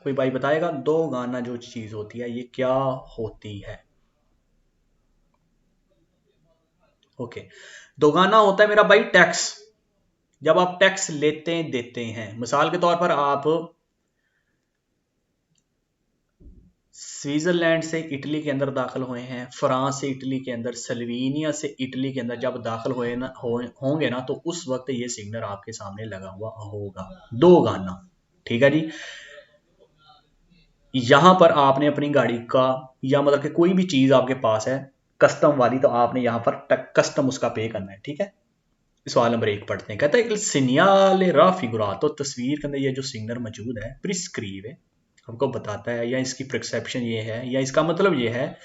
कोई भाई बताएगा दो गाना जो चीज होती है ये क्या होती है? ओके, दो गाना होता है मेरा भाई टैक्स। जब आप टैक्स लेते देते हैं, मिसाल के तौर पर आप स्विट्जरलैंड से इटली के अंदर दाखिल हुए हैं, फ्रांस से इटली के अंदर, स्लोवेनिया से इटली के अंदर जब दाखिल हुए ना होंगे ना, तो उस वक्त ये सिग्नल आपके सामने लगा हुआ होगा, दो गाना। ठीक है जी। यहां पर आपने अपनी गाड़ी का या मतलब कि कोई भी चीज आपके पास है कस्टम वाली, तो आपने यहां पर कस्टम उसका पे करना है। ठीक है। सवाल नंबर 1 पढ़ते हैं। कहता है il segnale raffigurato, तस्वीर के अंदर ये जो सिग्नल मौजूद है, प्रिस्क्रीव हमको बताता है, या इसकी प्रिस्क्रिप्शन ये है, या इसका मतलब ये है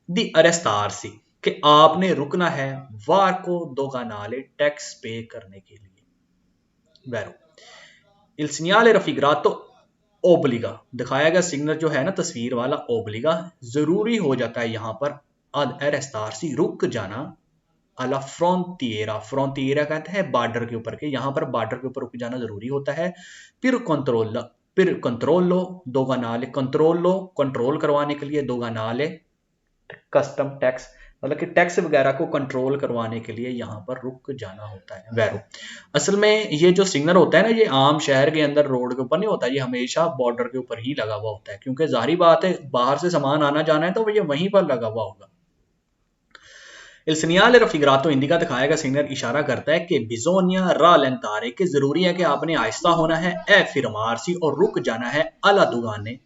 दी अरेस्टारसी कि आपने रुकना है वार को दोगानाले टैक्स पे करने के लिए। वैरो il segnale raffigurato ओब्लिगा, दिखाया गया सिग्नल जो है ना तस्वीर वाला ओब्लिगा, जरूरी हो जाता है यहां पर अद अरेस्टारसी रुक जाना, अला फ्रोंटिएरा, फ्रोंटिएरा कहते हैं बॉर्डर के ऊपर के, यहां पर बॉर्डर के ऊपर रुक जाना जरूरी होता है। फिर कंट्रोल लो दोगानाले, कंट्रोल लो कंट्रोल करवाने के लिए, दोगानाले कस्टम टैक्स, मतलब कि टैक्स वगैरह को कंट्रोल करवाने के लिए यहां पर रुक जाना होता है। वैरो असल में ये जो सिग्नल होता है ना, ये आम शहर के अंदर रोड के ऊपर नहीं होता, ये हमेशा बॉर्डर के ऊपर ही लगा हुआ होता है, क्योंकि जाहिर बात है बाहर से सामान आना जाना है तो ये वहीं पर लगा हुआ होगा। Il segnale raffigurato indica, दिखाया गया सिग्नल इशारा करता है कि बिजोनिया रा लेंतारे, कि जरूरी है कि आपने आहिस्ता होना है, ए फिर मारसी और रुक जाना है, अला दुगाने,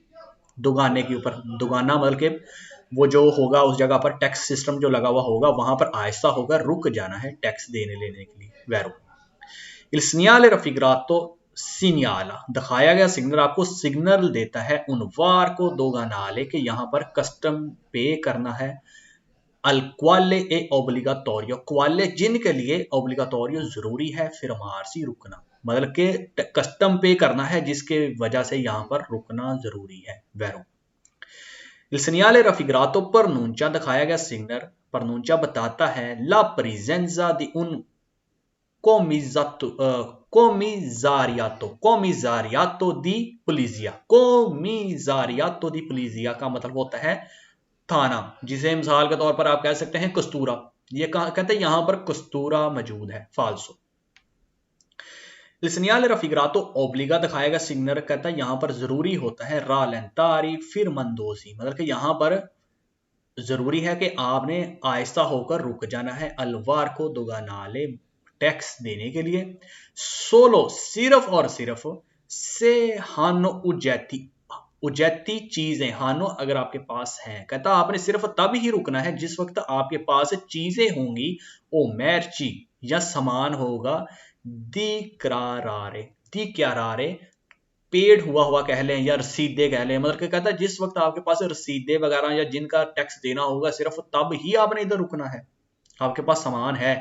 दुगाने के ऊपर, दुगाना मतलब के वो जो होगा उस जगह पर टैक्स सिस्टम जो लगा हुआ होगा वहां पर आहिस्ता होकर रुक जाना है टैक्स देने लेने के लिए। वैरो il segnale raffigurato सिग्नला, दिखाया गया सिग्नल आपको सिग्नल देता है उन वार को दोगानाले के यहाँ पर कस्टम पे करना है, अल क्वाले ए ओब्लिगाटोरियो, क्वाले जिनके लिए ओब्लिगाटोरियो जरूरी है, फिर मारसी रुकना, मतलब के कस्टम पे करना है जिसके वजह से यहां पर रुकना जरूरी है। Vero il segnale raffigurato pronuncia, दिखाया गया सिग्नल pronuncia बताता है la presenza di un commissariato di polizia, commissariato di polizia का मतलब होता है थाना, जिसे मिसाल के तौर पर आप कह सकते हैं कस्तूरा, ये कहते हैं यहां पर कस्तूरा मौजूद है, फाल्सो। il segnale raffigurato obliga, दिखाया गया सिग्नल कहता है यहां पर जरूरी होता है रालेंतारी फिर मंदोसी, मतलब कि यहां पर जरूरी है कि आपने आहिस्ता होकर रुक जाना है, अलवार को दोगानाले टैक्स देने के लिए, सोलो सिर्फ और सिर्फ, से हानो उजैती, उजैती चीजें, हानो अगर आपके पास हैं, कहता आपने सिर्फ तब ही रुकना है जिस वक्त आपके पास चीजें होंगी, ओ मैर्ची या सामान होगा, दी करारे, दी क्यारारे पेड हुआ हुआ कह लें या रसीदे कह लें, मतलब कहता है जिस वक्त आपके पास रसीदे वगैरह या जिनका टैक्स देना होगा सिर्फ तब ही आपने इधर रुकना है। आपके पास सामान है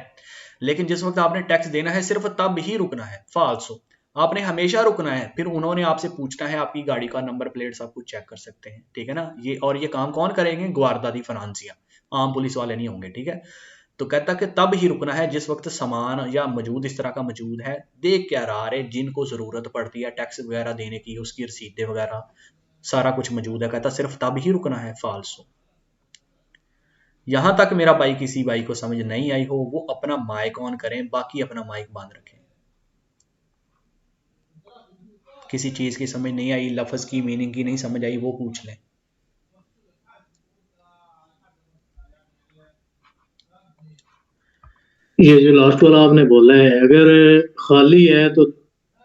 लेकिन जिस वक्त आपने टैक्स देना है सिर्फ तब ही रुकना है, फाल्सो, आपने हमेशा रुकना है। फिर उन्होंने आपसे पूछना है आपकी गाड़ी का नंबर प्लेट, सब कुछ चेक कर सकते हैं। ठीक है ना, ये और ये काम कौन करेंगे? गुआर्दा दी फनांसिया, आम पुलिस वाले नहीं होंगे। ठीक है, तो कहता कि तब ही रुकना है जिस वक्त सामान या मौजूद इस तरह का मौजूद है, देख क्या रहा है जिनको जरूरत पड़ती है टैक्स वगैरह देने की, उसकी रसीदें वगैरह सारा कुछ मौजूद है, कहता सिर्फ तब ही रुकना है, फाल्सो। यहां तक मेरा भाई किसी भाई को समझ नहीं आई हो वो अपना माइक ऑन करें, बाकी अपना माइक बंद रखें। किसी चीज की समझ नहीं आई, लफ्ज की मीनिंग की नहीं समझ आई, वो पूछ लें। ये जो लास्ट वाला आपने बोला है, अगर खाली है तो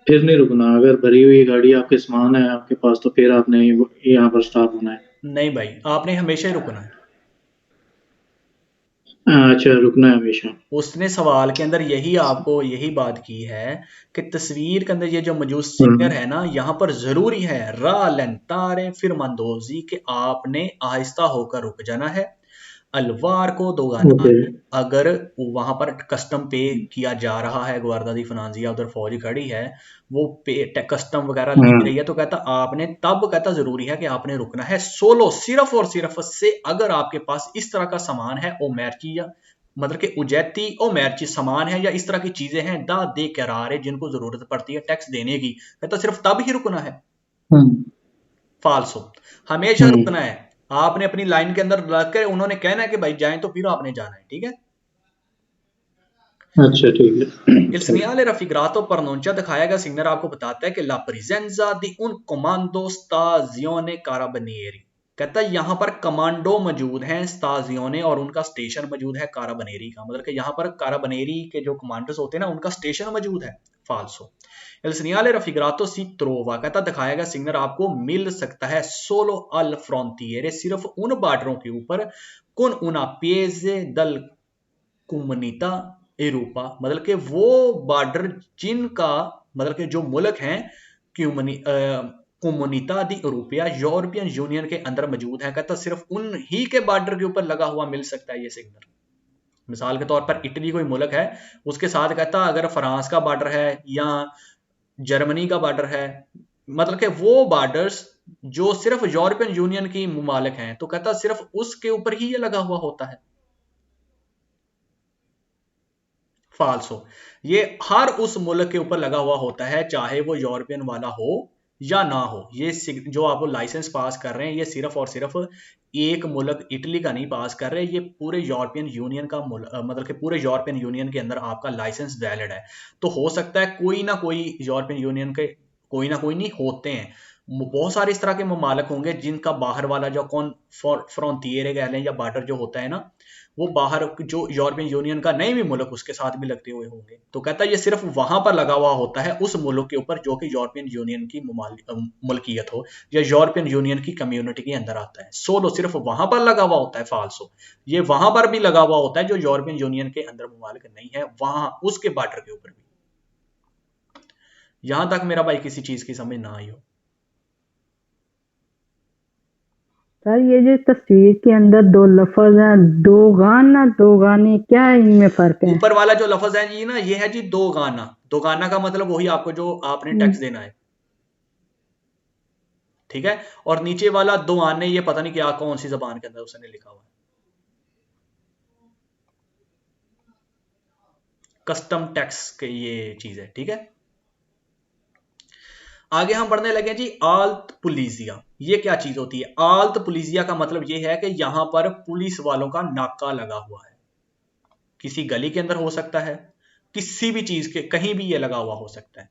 फिर नहीं रुकना, अगर भरी हुई गाड़ी आपके सामान है आपके पास तो फिर आपने यहाँ पर स्टॉप होना है। नहीं भाई, आपने हमेशा ही रुकना है। अच्छा, रुकना है हमेशा। उसने सवाल के अंदर यही आपको यही बात की है कि तस्वीर के अंदर ये जो मौजूद हम्म। सिग्नल है ना, यहाँ पर जरूरी है रा लेंतारे फिर मंदोजी के आपने आहिस्ता होकर रुक जाना है, अलवार को दोगाना, ओके। अगर वहां पर कस्टम पे किया जा रहा है, गुआर्दा दी फनांजिया उधर फौज खड़ी है, वो पे कस्टम वगैरह ले हाँ। रही है, तो कहता आपने तब कहता जरूरी है कि आपने रुकना है, सोलो सिर्फ और सिर्फ से अगर आपके पास इस तरह का सामान है, ओ मैर्ची या मतलब कि उजैती ओ मैर्ची सामान है या इस तरह की चीजें हैं, दा दे करार है जिनको जरूरत पड़ती है टैक्स देने की, कहता सिर्फ तब ही रुकना है। हम्म। फाल्सो। हमेशा हम्म। रुकना है, आपने अपनी लाइन के अंदर लग कर उन्होंने कहना है कि भाई जाएं तो फिर आपने जाना है, ठीक है। अच्छा ठीक है। Il चलो। segnale raffigurato pronunciato दिखाया गया सिग्नल आपको बताता है कि la presenza di un comando stazione carabinieri, कहता है यहाँ पर कमांडो मौजूद हैं, स्ताजियोने, और उनका स्टेशन मौजूद है काराबनेरी का, मतलब कि यहाँ पर काराबनेरी के जो कमांडर्स होते हैं ना उनका स्टेशन मौजूद है। फाल्सो। Il segnale raffigurato si trova, कहता दिखाया गया सिग्नल आपको मिल सकता है solo al frontiere, सिर्फ उन बॉर्डरों के ऊपर, con una piese dal comunità Europa, मतलब कि वो बॉर्डर जिनका, मतलब कि जो मुल्क हैं कोमुनिता दी यूरोपिया, यूरोपियन यूनियन के अंदर मौजूद है, कहता सिर्फ उन ही के बॉर्डर के ऊपर लगा हुआ मिल सकता है ये सिग्नल। मिसाल के तौर पर इटली कोई मुल्क है, उसके साथ कहता अगर फ्रांस का बॉर्डर है या जर्मनी का बॉर्डर है, मतलब कि वो बॉर्डर्स जो सिर्फ यूरोपियन यूनियन की मुमालिक हैं, तो कहता सिर्फ उसके ऊपर ही ये लगा हुआ होता है। फाल्सो। ये हर उस मुल्क के ऊपर लगा हुआ होता है, चाहे वो यूरोपियन वाला हो या ना हो। ये जो आप लाइसेंस पास कर रहे हैं ये सिर्फ और सिर्फ एक मुल्क इटली का नहीं पास कर रहे, ये पूरे यूरोपियन यूनियन का मतलब कि पूरे यूरोपियन यूनियन के अंदर आपका लाइसेंस वैलिड है। तो हो सकता है कोई ना कोई यूरोपियन यूनियन के, कोई ना कोई नहीं होते हैं, बहुत सारे इस तरह के ममालक होंगे जिनका बाहर वाला जो कौन फ्रंटियर कह लें या बॉर्डर जो होता है ना, वो बाहर जो यूरोपियन यूनियन का नहीं भी मुल्क उसके साथ भी लगते हुए होंगे, तो कहता है ये सिर्फ वहां पर लगा हुआ होता है उस मुल्क के ऊपर जो कि यूरोपियन यूनियन की मुल्कियत हो या यूरोपियन यूनियन की कम्युनिटी के अंदर आता है। सोलो सिर्फ वहां पर लगा हुआ होता है। फाल्सो। ये वहां पर भी लगा हुआ होता है जो यूरोपियन यूनियन के अंदर मुमालिक नहीं है, वहां उसके बॉर्डर के ऊपर भी। यहां तक मेरा भाई किसी चीज की समझ ना आई हो? सर ये जो तस्वीर के अंदर दो लफ्ज हैं, दो गाना दो गाने, क्या है इनमें फर्क है? ऊपर वाला जो लफ्ज है जी ना, ये है जी दो गाना। दो गाना का मतलब वही आपको जो आपने टैक्स देना है, ठीक है। और नीचे वाला दो आने, ये पता नहीं क्या कौन सी जबान के अंदर उसने लिखा हुआ है, कस्टम टैक्स के ये चीज है, ठीक है। आगे हम बढ़ने लगे जी आल्त पुलिसिया। ये क्या चीज होती है? आल्त पुलिसिया का मतलब ये है कि यहां पर पुलिस वालों का नाका लगा हुआ है, किसी गली के अंदर हो सकता है, किसी भी चीज के कहीं भी ये लगा हुआ हो सकता है।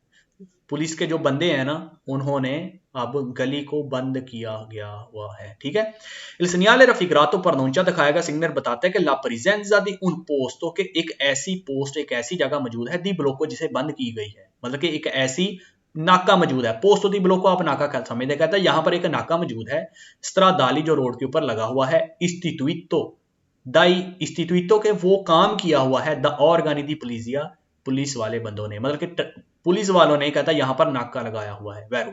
पुलिस के जो बंदे हैं ना, उन्होंने अब गली को बंद किया गया हुआ है, ठीक है। Il segnale raffigurato pronuncia दिखाएगा सिग्नल बताता है कि ला presenza di un posto के एक ऐसी पोस्ट, एक ऐसी जगह मौजूद है दी ब्लॉको जिसे बंद की गई है, मतलब कि एक ऐसी नाका मौजूद है। पोस्तो दी ब्लॉको आप नाका क्या समझते, कहता है यहां पर एक नाका मौजूद है स्ट्रादाली जो रोड के ऊपर लगा हुआ है, इस्तीतुइतो दाई इस्तीतुइतो के वो काम किया हुआ है द ऑर्गानी दी पुलिसिया, पुलिस वाले बंदों ने, मतलब कि पुलिस वालों ने, कहता यहां पर नाका लगाया हुआ है। वैरू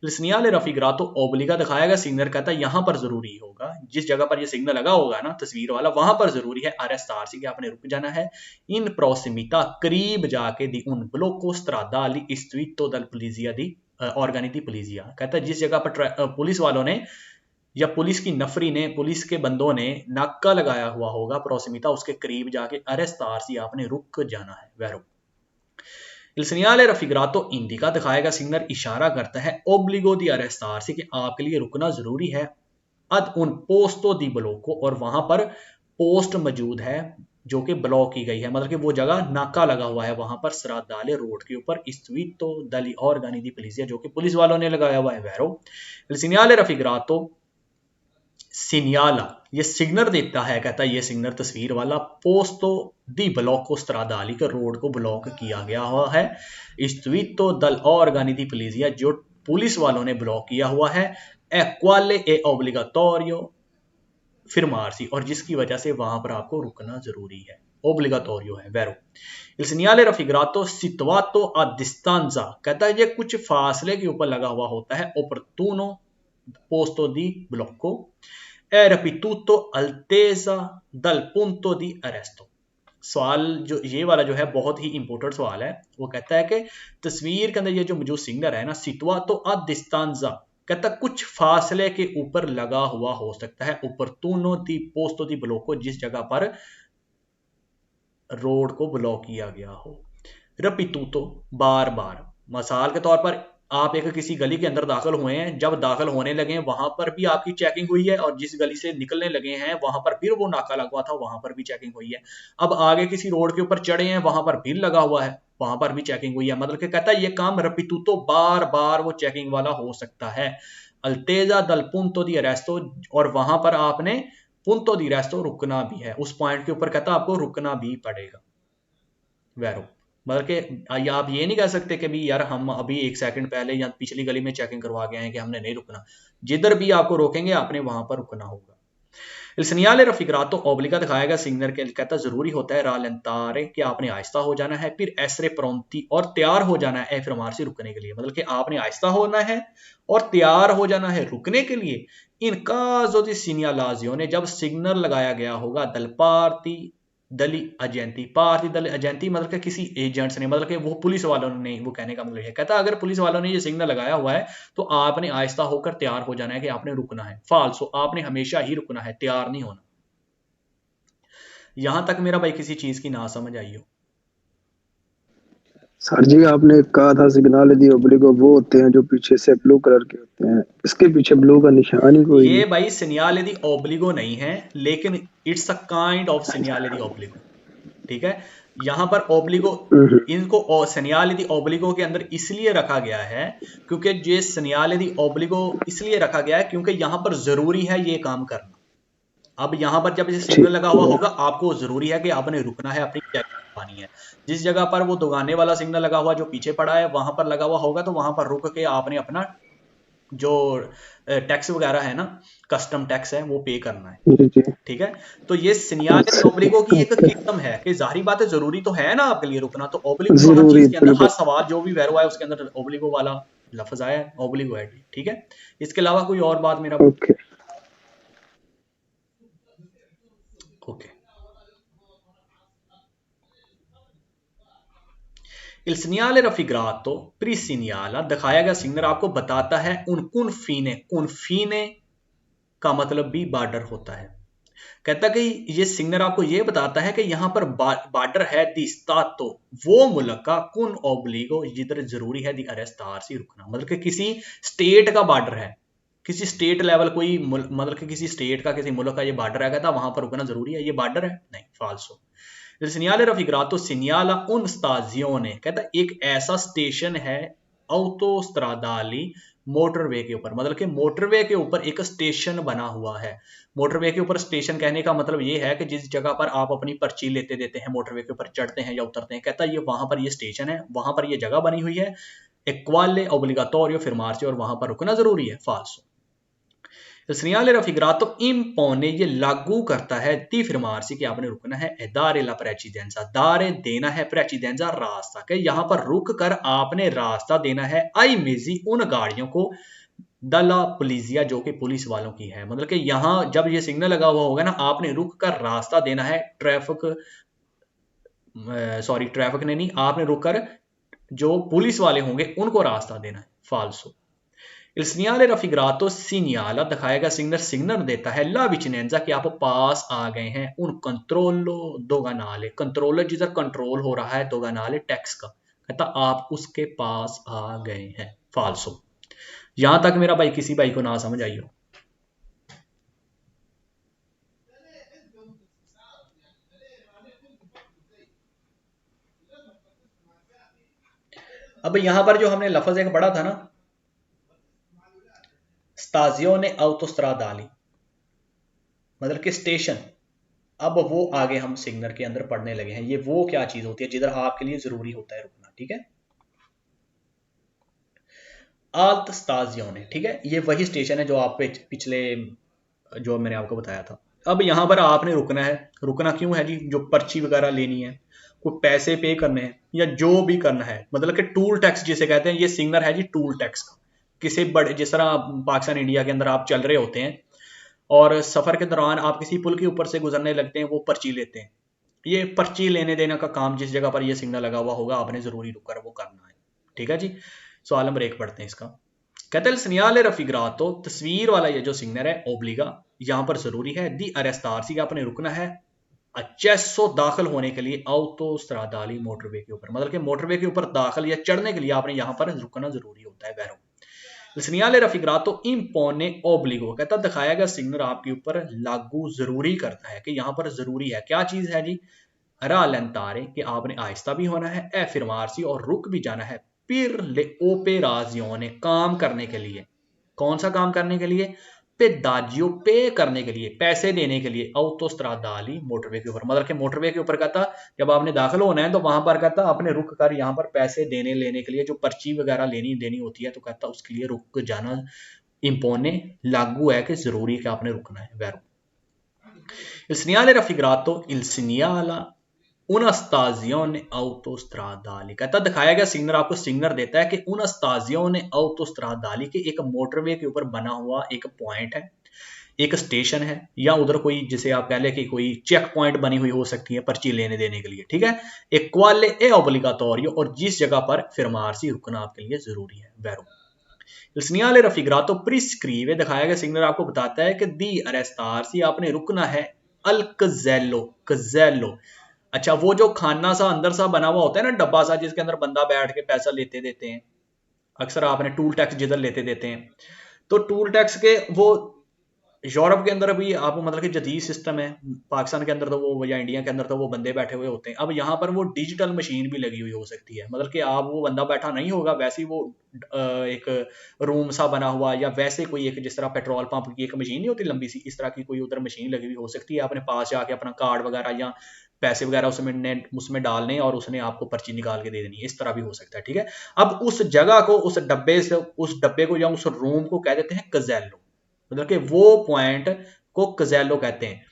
लिसनियाल रफिग्रातो ओब्लिगा दिखाया गया सिग्नल, कहता यहां पर जरूरी होगा, जिस जगह पर ये सिग्नल लगा होगा ना तस्वीर वाला, वहां पर जरूरी है अरेस्टारसी के आपने रुक जाना है। इन प्रोसिमिता करीब जाके दी उन ब्लोको स्ट्रादाली इस्ट्रीटो दल पुलिसिया दी ऑर्गानी दी पुलिसिया, कहता है जिस जगह पर पुलिस वालों ने या पुलिस की नफरी ने, पुलिस के बंदों ने नाका लगाया हुआ होगा प्रोसिमिता, उसके करीब जाके अरेस्टारसी आपने रुक जाना है। Vero Il segnale raffigurato indica दिखाएगा सिग्नल इशारा करता है ओब्लिगो दी अरेस्टारसी कि आपके लिए रुकना जरूरी है अद उन पोस्टो दी ब्लॉको, और वहां पर पोस्ट मौजूद है जो कि ब्लॉक की गई है, मतलब कि वो जगह नाका लगा हुआ है वहां पर सरादाले रोड के ऊपर इस्वीतो दली और गानी दी पुलिसिया जो कि पुलिस वालों ने लगाया हुआ है। वैरो Il segnale raffigurato सिनियाला ये सिग्नल देता है, कहता है ये सिग्नल तस्वीर वाला पोस्तो दी ब्लॉको स्ट्रादाली के रोड को ब्लॉक किया गया हुआ है, इस्वीतो दल ऑर्गानी दी पुलिसिया जो पुलिस वालों ने ब्लॉक किया हुआ है, ए क्वाले ए ओब्लिगाटोरियो फिरमारसी, और जिसकी वजह से वहां पर आपको रुकना जरूरी है, ओब्लिगाटोरियो है। वेरो Il segnale raffigurato situato a distanza, कहता है ये कुछ फासले के ऊपर लगा हुआ होता है, opportuno posto di blocco è ripetuto altezza dal punto di arresto। सवाल जो ये वाला जो है बहुत ही इंपॉर्टेंट सवाल है, वो कहता है कि तस्वीर के अंदर ये जो मौजूद सिग्नल है ना सिटुआतो आ डिस्टेंजा, कहता कुछ फासले के ऊपर लगा हुआ हो सकता है, opportuno di posto di blocco जिस जगह पर रोड को ब्लॉक किया गया हो। रिपीटूतो बार बार, मिसाल के तौर पर आप एक किसी गली के अंदर दाखिल हुए हैं, जब दाखिल होने लगे हैं वहां पर भी आपकी चेकिंग हुई है, और जिस गली से निकलने लगे हैं वहां पर फिर वो नाका लगा था, वहां पर भी चेकिंग हुई है। अब आगे किसी रोड के ऊपर चढ़े हैं, वहां पर फिर लगा हुआ है, वहां पर भी चेकिंग हुई है। मतलब कि कहता है ये काम रपितुतो बार बार वो चेकिंग वाला हो सकता है। अल्तेजा दल पुंतो दी अरेस्तो, और वहां पर आपने पुंतो दी अरेस्तो रुकना भी है, उस पॉइंट के ऊपर कहता है आपको रुकना भी पड़ेगा। वैरो मतलब कि आप ये नहीं कह सकते कि भी यार हम अभी 1 सेकंड पहले या पिछली गली में चेकिंग करवा गए हैं कि हमने नहीं रुकना। जिधर भी आपको रोकेंगे आपने वहां पर रुकना होगा। Il segnale raffigurato obbliga दिखाएगा सिग्नल के, कहता जरूरी होता है rallentare कि आपने आहिस्ता हो जाना है, फिर essere pronti और तैयार हो जाना है fermarsi से रुकने के लिए। मतलब कि आपने आहिस्ता होना है और तैयार हो जाना है रुकने के लिए। इन caso di segnalazione, जब सिग्नल लगाया गया होगा dal parti दली एजेंटी, पार्टी दल एजेंटी मतलब कि किसी एजेंट्स ने, मतलब कि वो पुलिस वालों ने नहीं, वो कहने का मतलब है, कहता अगर पुलिस वालों ने ये सिग्नल लगाया हुआ है तो आपने आहिस्ता होकर तैयार हो जाना है कि आपने रुकना है। फाल्सो, आपने हमेशा ही रुकना है, तैयार नहीं होना। यहां तक मेरा भाई किसी चीज की ना समझ आई हो? सर जी आपने कहा था सिग्नल दी ओब्लिगो वो होते हैं जो पीछे से ब्लू कलर के होते हैं, इसके पीछे ब्लू का निशान ही कोई ये नहीं। भाई सिग्नल दी ओब्लिगो नहीं है, लेकिन it's a kind of signal the ओब्लिगो। ठीक है, यहां पर ओब्लिगो, इनको सनियाल दी ओब्लिगो के अंदर इसलिए रखा गया है क्योंकि ये सनियाल दी ओब्लिगो इसलिए रखा गया है क्योंकि यहां पर जरूरी है ये काम करना। अब यहां पर जब ये सिग्नल लगा हुआ होगा आपको जरूरी है कि आपने रुकना है, अपनी चेक पानी है। जिस जगह पर वो दुगाने वाला सिग्नल लगा हुआ जो पीछे पड़ा है वहां पर लगा हुआ होगा तो वहां पर रुक के आपने अपना जो टैक्स वगैरह है ना, कस्टम टैक्स है, वो पे करना है। जी जी। ठीक है, तो ये सिनियाल ओब्लिगो की एक किस्म है कि जाहिर बात है जरूरी तो है ना आपके लिए रुकना, तो ओब्लिगो तो हर जरूरी चीज के अंदर, हर बिल्कुल। सवाल जो भी वैरो है उसके अंदर ओब्लिगो वाला लफ्ज आया है, ओब्लिगो है। ठीक है, इसके अलावा कोई और बात मेरा? Okay. Okay. Il segnale raffigurato pre-segnala, दिखाया गया सिग्नल आपको बताता है उन कुनफीने का मतलब भी बॉर्डर होता है। कहता कि ये सिग्नल आपको ये बताता है कि यहां पर बॉर्डर है दी स्तातो, वो मुल्क का, कुन ओब्लिगो जिधर जरूरी है दी अरेस्तार से रुकना। मतलब कि किसी स्टेट का बॉर्डर है, किसी स्टेट लेवल कोई मतलब कि किसी स्टेट का किसी मुल्क का ये बॉर्डर है, कहता वहां पर रुकना जरूरी है, ये बॉर्डर है नहीं, फाल्सो। सिग्नल रफिग्रातो सिग्नला उन स्ताजियों ने, कहता एक ऐसा स्टेशन है autostradali, मोटरवे के ऊपर, मतलब कि मोटरवे के ऊपर एक स्टेशन बना हुआ है। मोटरवे के ऊपर स्टेशन कहने का मतलब ये है कि जिस जगह पर आप अपनी पर्ची लेते देते हैं, मोटरवे के ऊपर चढ़ते हैं या उतरते हैं, कहता ये वहां पर ये स्टेशन है, वहां पर ये जगह बनी हुई है, एक्वाले ओब्लिगाटोरियो फर्मार्सी, और वहां पर रुकना जरूरी है, फाल्सो। segnale raffigurato impone, ये लागू करता है दी फर्मार्सी कि आपने रुकना है, e dare la precedenza, दारे देना है, प्रेसिडेंजा रास्ता, के यहां पर रुक कर आपने रास्ता देना है, आई मेजी उन गाड़ियों को, दला पुलिसिया जो कि पुलिस वालों की है। मतलब कि यहां जब ये सिग्नल लगा हुआ होगा ना, आपने रुक कर रास्ता देना है, ट्रैफिक ने नहीं, आपने रुक कर जो पुलिस वाले होंगे उनको रास्ता देना है, फाल्सो। Il segnale raffigurato segnala, दिखाएगा सिग्नल देता है ला विचिनेंजा कि आप पास आ गए हैं, उन कंट्रोलो दोगानाले, कंट्रोलर जिधर कंट्रोल हो रहा है दोगानाले टैक्स का, कहता आप उसके पास आ गए हैं, फाल्सो। यहां तक मेरा भाई किसी भाई को ना समझ आई हो? अब यहां पर जो हमने लफ्ज एक पढ़ा था ना, स्ताजियोने autostradali, मतलब कि स्टेशन, अब वो आगे हम सिग्नल के अंदर पढ़ने लगे हैं। ये वो क्या चीज होती है जिधर आपके लिए जरूरी होता है रुकना। ठीक है, आल्त स्ताजियोने, ठीक है, ये वही स्टेशन है जो आप पिछले जो मैंने आपको बताया था। अब यहां पर आपने रुकना है, रुकना क्यों है जी? जो पर्ची वगैरह लेनी है, कोई पैसे पे करने हैं, या जो भी करना है, मतलब कि टूल टैक्स जिसे कहते हैं, ये सिग्नल है जी टूल टैक्स का। किसी बड़े, जिस तरह पाकिस्तान इंडिया के अंदर आप चल रहे होते हैं और सफर के दौरान आप किसी पुल के ऊपर से गुजरने लगते हैं, वो पर्ची लेते हैं, ये पर्ची लेने देने का काम जिस जगह पर ये सिग्नल लगा हुआ होगा आपने जरूरी रुक कर वो करना है। ठीक है जी, सवाल नंबर 1 पढ़ते हैं इसका। कहते हैं सिग्नल रफिग्रातो, तस्वीर वाला ये जो सिग्नल है ओब्लिगा, यहां पर जरूरी है दी अरेस्तार सी, आपने रुकना है, accesso दाखिल होने के लिए autostradali मोटरवे के ऊपर, मतलब कि मोटरवे के ऊपर दाखिल या चढ़ने के लिए आपने यहाँ पर रुकना जरूरी होता है। Vero il segnale raffigurato impone obbligo, कहता दिखाया गया सिग्नल आपके ऊपर लागू जरूरी करता है कि यहाँ पर जरूरी है। क्या चीज है जी? रॉलेंटारे कि आपने आहिस्ता भी होना है, ए फिरमारसी और रुक भी जाना है, पिर ले ओपेराजियोने काम करने के लिए। कौन सा काम करने के लिए? पेदाजियो पे करने के लिए, पैसे देने के लिए, autostradali मोटरवे के ऊपर, मतलब कि मोटरवे के ऊपर कहता जब आपने दाखिल होना है तो वहां पर कहता आपने रुक कर यहाँ पर पैसे देने लेने के लिए जो पर्ची वगैरह लेनी देनी होती है तो कहता उसके लिए रुक जाना इंपोने लागू है कि जरूरी है कि आपने रुकना है। Vero il segnale raffigurato il segnala una stazione autostradali, कहता दिखाया गया सिग्नल आपको सिग्नल देता है कि una stazione autostradali के एक मोटरवे के ऊपर बना हुआ एक पॉइंट है, एक स्टेशन है, या उधर कोई जिसे आप कह ले कि कोई चेक पॉइंट बनी हुई हो सकती है पर्ची लेने देने के लिए, ठीक है। एक क्वाले ए ओब्लिगाटोरियो, और जिस जगह पर फिरमारसी रुकना आपके लिए जरूरी है। Vero il segnale raffigurato prescrive, दिखाया गया सिग्नल आपको बताता है कि दी अरेस्टारसी आपने रुकना है अल कजेलो, कजेलो अच्छा वो जो खाना सा अंदर सा बना हुआ होता है ना, डब्बा सा जिसके अंदर बंदा बैठ के पैसा लेते देते हैं, अक्सर आपने टूल टैक्स जिधर लेते देते हैं, तो टूल टैक्स के वो यूरोप के अंदर भी आप मतलब कि जदीद सिस्टम है, पाकिस्तान के अंदर तो वो या इंडिया के अंदर तो वो बंदे बैठे हुए होते हैं। अब यहाँ पर वो डिजिटल मशीन भी लगी हुई हो सकती है, मतलब कि आप वो बंदा बैठा नहीं होगा, वैसे ही वो एक रूम सा बना हुआ, या वैसे कोई एक जिस तरह पेट्रोल पंप की एक मशीन नहीं होती लंबी सी, इस तरह की कोई उधर मशीन लगी हुई हो सकती है। आपने पास जाके अपना कार्ड वगैरह या पैसे वगैरह उसमें डालने और उसने आपको पर्ची निकाल के दे देनी है, इस तरह भी हो सकता है, ठीक है। अब उस जगह को, उस डब्बे को या उस रूम को कह देते हैं कजेलो, मतलब कि वो पॉइंट को कजेलो कहते हैं।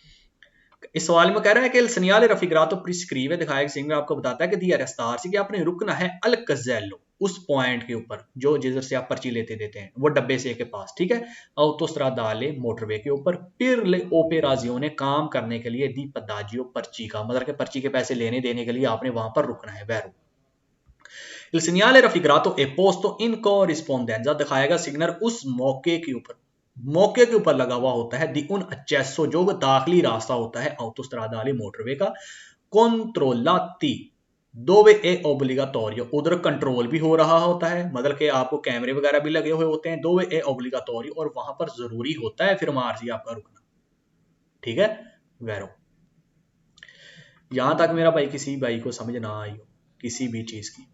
इस सवाल में कह रहा है कि सनियाल रफिगरातो प्रिस्क्रीव, दिखाया कि सिंगर आपको बताता है कि दिया रस्तार से कि आपने रुकना है अल कजेलो, उस पॉइंट के ऊपर जो जिधर से आप पर्ची लेते देते हैं, वो डब्बे से के पास, ठीक है। autostradale मोटरवे के ऊपर, फिर ले ओपेराजियों ने काम करने के लिए, दी पदाजियो पर्ची का, मतलब कि पर्ची के पैसे लेने देने के लिए आपने वहां पर रुकना है। Vero il segnale raffigurato è posto in corrispondenza, दिखाएगा सिग्नल उस मौके के ऊपर लगा हुआ होता है, दी उन accesso जो दाखिली रास्ता होता है autostradale मोटरवे का, controllati dove è obbligatorio, उधर कंट्रोल भी हो रहा होता है, मतलब कि आपको कैमरे वगैरह भी लगे हुए होते हैं, dove è obbligatorio, और वहां पर जरूरी होता है फिर मार्जी आपका रुकना, ठीक है। वैरो यहां तक मेरा भाई किसी भाई को समझ ना आई हो किसी भी चीज की?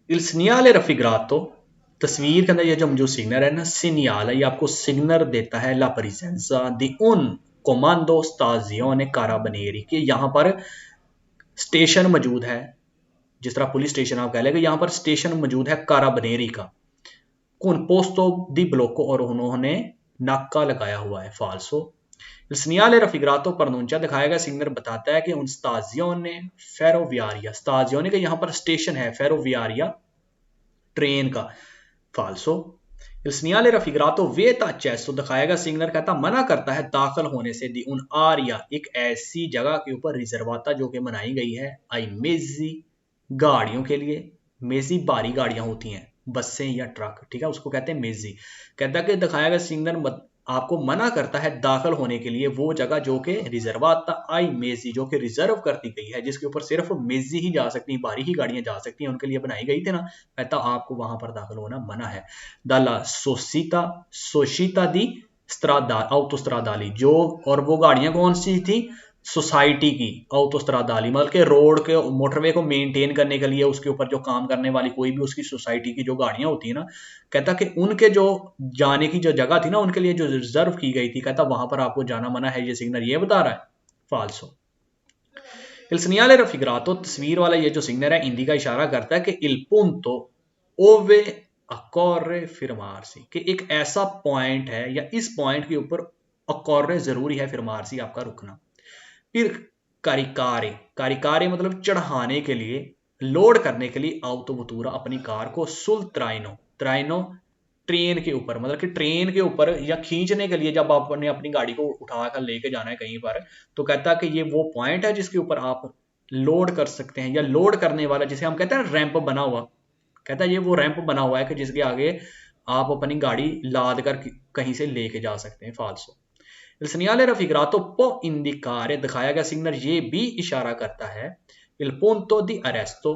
il segnale raffigurato, तस्वीर के अंदर ये जो मौजूद सिग्नल है ना, सिग्नल है, ये आपको सिग्नल देता है ला presenza di un comando stazione carabinieri, कि यहाँ पर स्टेशन मौजूद है, जिस तरह पुलिस स्टेशन आप कह लेंगे, यहाँ पर स्टेशन मौजूद है carabinieri का, कौन पोस्तो दी ब्लोको, और उन्होंने नाका लगाया हुआ है, फाल्सो। il segnale raffigurato pronuncia, दिखाया गया सिग्नल बताता है कि उन stazione ferroviaria, stazione के यहाँ पर स्टेशन है, ferroviaria ट्रेन का, फाल्सो। il segnale raffigurato vieta accesso, दिखाएगा सिग्नल कहता मना करता है दाखिल होने से, दी उन आरिया एक ऐसी जगह के ऊपर, रिजर्वाता जो कि बनाई गई है, आई मेजी गाड़ियों के लिए, मेजी भारी गाड़ियां होती हैं, बसें या ट्रक, ठीक है, उसको कहते हैं मेजी। कहता है कि दिखाएगा सिग्नल आपको मना करता है दाखिल होने के लिए वो जगह जो कि रिजर्वाता आई मेजी, जो कि रिजर्व कर दी गई है, जिसके ऊपर सिर्फ मेजी ही जा सकती है, भारी ही गाड़ियां जा सकती हैं, उनके लिए बनाई गई थी ना, कहता आपको वहां पर दाखिल होना मना है। दाला सोशीता दी स्ट्रादा autostradali, जो और वो गाड़ियां कौन सी थी? सोसाइटी की autostradali, मतलब के रोड के मोटरवे को मेंटेन करने के लिए उसके ऊपर जो काम करने वाली कोई भी उसकी सोसाइटी की जो गाड़ियां होती है ना, कहता कि उनके जो जाने की जो जगह थी ना, उनके लिए जो रिजर्व की गई थी, कहता वहां पर आपको जाना मना है, ये सिग्नल ये बता रहा है, फाल्सो। il segnale raffigurato, तस्वीर वाला ये जो सिग्नल है हिंदी का इशारा करता है कि il punto ove occorre fermarsi, कि एक ऐसा पॉइंट है या इस पॉइंट के ऊपर occorre जरूरी है fermarsi आपका रुकना। फिर कारिकारे मतलब चढ़ाने के लिए, लोड करने के लिए, autovettura अपनी कार को, sul traino ट्रेन के ऊपर, मतलब कि ट्रेन के ऊपर या खींचने के लिए जब आपने अपनी गाड़ी को उठा कर लेके जाना है कहीं पर, तो कहता है कि ये वो पॉइंट है जिसके ऊपर आप लोड कर सकते हैं, या लोड करने वाला जिसे हम कहते हैं रैंप बना हुआ, कहता है ये वो रैंप बना हुआ है कि जिसके आगे आप अपनी गाड़ी लाद कर कहीं से लेके जा सकते हैं। फाल्सो। Il segnale raffigurato può indicare, दिखाया गया सिग्नल ये भी इशारा करता है, il punto di arresto,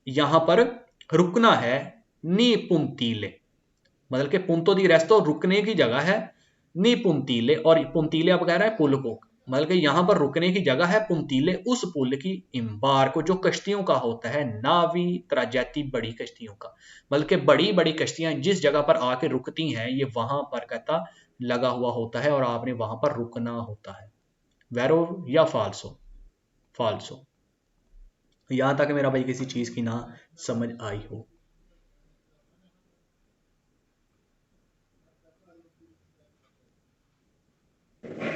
यहां पर रुकना है, नी पुंतीले, मतलब कि पुंतो दी रेस्तो रुकने की जगह है, नी पुंतीले, और पुंतीले अब कह रहा है पुल को, मतलब कि यहां पर रुकने की जगह है पुंतीले, उस पुल की, इम्बार को जो कश्तियों का होता है, नावी त्राजैती बड़ी कश्तियों का, मतलब कि बड़ी बड़ी कश्तियां जिस जगह पर आके रुकती हैं ये वहां पर कहता लगा हुआ होता है और आपने वहां पर रुकना होता है। वेरो या फाल्सो? फाल्सो। यहां तक मेरा भाई किसी चीज की ना समझ आई हो?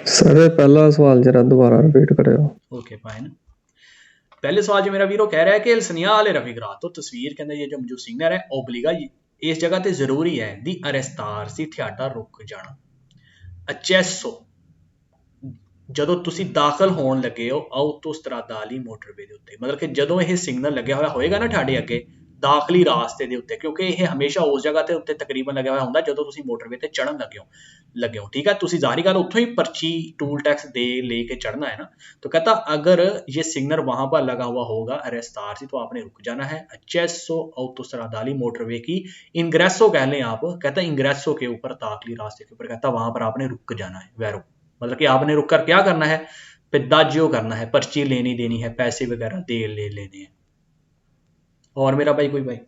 सर पहला सवाल जरा दोबारा रिपीट करो। Okay fine. पहले सवाल जो मेरा वीरो कह रहा है कि सनियाल रफिगरा, तो तस्वीर के अंदर ये जो सिग्नल है ओब्लिगा, इस जगह ते जरूरी है दी अरेस्तार सी ठियाडा रुक जाना। अचेसो, ਜਦੋਂ ਤੁਸੀਂ ਦਾਖਲ ਹੋਣ ਲੱਗੇ ਹੋ ਆਉਟੋਸਟਰਾਦਾਲੀ ਮੋਟਰਵੇ ਦੇ ਉੱਤੇ, ਮਤਲਬ ਕਿ ਜਦੋਂ ਇਹ ਸਿਗਨਲ ਲੱਗਿਆ ਹੋਇਆ ਹੋਏਗਾ ਨਾ ਤੁਹਾਡੇ ਅੱਗੇ ਦਾਖਲੀ ਰਾਸਤੇ ਦੇ ਉੱਤੇ, ਕਿਉਂਕਿ ਇਹ ਹਮੇਸ਼ਾ ਉਸ ਜਗ੍ਹਾ ਤੇ ਉੱਤੇ ਤਕਰੀਬਨ ਲੱਗਿਆ ਹੋਇਆ ਹੁੰਦਾ ਜਦੋਂ ਤੁਸੀਂ ਮੋਟਰਵੇ ਤੇ ਚੜਨ ਲੱਗੇ ਹੋ, ठीक है। ਤੁਸੀਂ ਜ਼ਾਹਰੀ ਗੱਲ ਉੱਥੋਂ ही पर्ची टूल टैक्स दे लेके चढ़ना है ना, तो कहता अगर ये सिग्नल वहां पर लगा हुआ होगा अरेस्तार से, तो आपने रुक जाना है। अचेसो आउटोस्ट्रादाली मोटरवे की इंग्रेसो कह लें आप, कहता इंग्रेसो के ऊपर दाखिली रास्ते के ऊपर, कहता वहां पर आपने रुक जाना है। वैरो मतलब कि आपने रुक कर क्या करना है, पेदाजियो करना है, पर्ची लेनी देनी है, पैसे वगैरह दे लेने हैं। और मेरा भाई कोई भाई